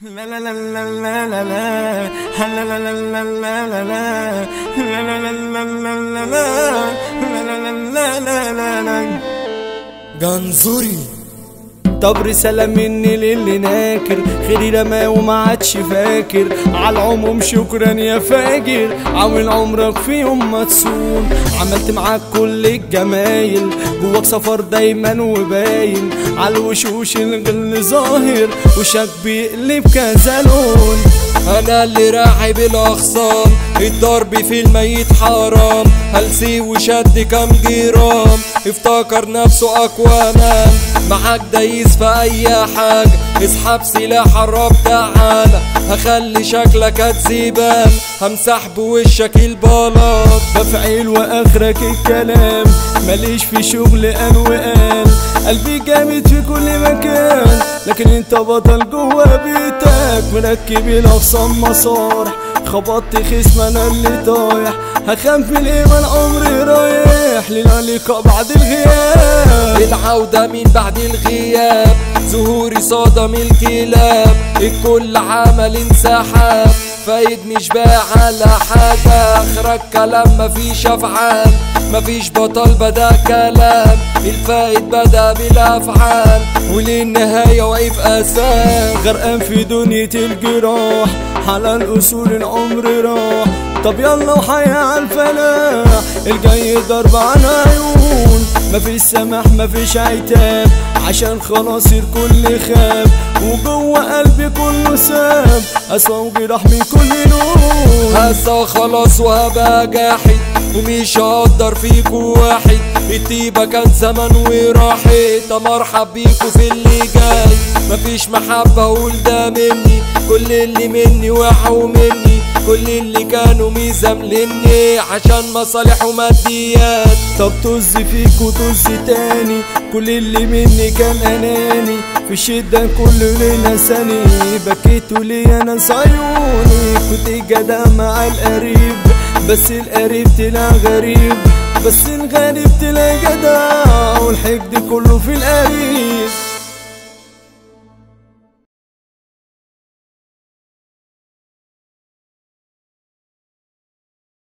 لا لا لا لا لا لا لا لا لا لا لا لا لا لا لا جنزوري. طب رسالة مني للي ناكر خيري رماه وما عادش فاكر. عالعموم شكرا يا فاجر، عاول عمرك في يوم ما تصون. عملت معاك كل الجمايل، جواك سفر دايما وباين. عالوشوش الغل ظاهر وشك بيقلب كذا لون. انا اللي راعي بالاخصام، الضرب في الميت حرام. هلسي وشد كام جرام، افتكر نفسه اقوى مان. معاك دايس في اي حاجة، اسحب سلاح الرب تعالى. هخلي شكلك هتزيبان، همسح بوشك البلاط. بفعل واخرك الكلام، ماليش في شغل قال وقال. قلبي جامد في كل مكان، لكن انت بطل جوا بيتك. مركب الاخصام مصارح، خبطت خصم انا اللي طايح. هخاف من ايه ما العمر رايح، لنا لقاء بعد الغياب. العودة من بعد الغياب، ظهوري صدم الكلاب. الكل عمل انسحاب، فايدنيش بقى على حاجة. اخرك كلام مفيش افعال، مفيش بطل بدا كلام. الفايد بدا بالافعال، وللنهاية واقف اسام. غرقان في دنيا الجراح، على الاصول العمر راح. طب يلا وحيا عالفلاح، الجاي ضرب عن عيون. مفيش سماح مفيش عتاب، عشان خلاص الكل خاب. وجوه قلبي كله ساب، قسوة وجراح من كل لون. هسا خلاص وهبقى جاحد، ومش هقدر فيكوا واحد. الطيبة كان زمن وراحت، مرحب بيكوا في اللي جاي. مفيش محبة قول ده مني، كل اللي مني وقعوا مني. كل اللي كانوا مزاملني عشان مصالح وماديات. طب طز فيك وطز تاني، كل اللي مني كان اناني. في الشدة كله ليلة نساني، بكيت وليا ناس عيوني. كنت جدع مع القريب، بس القريب طلع غريب. بس الغريب طلع جدع، والحقد كله في القريب.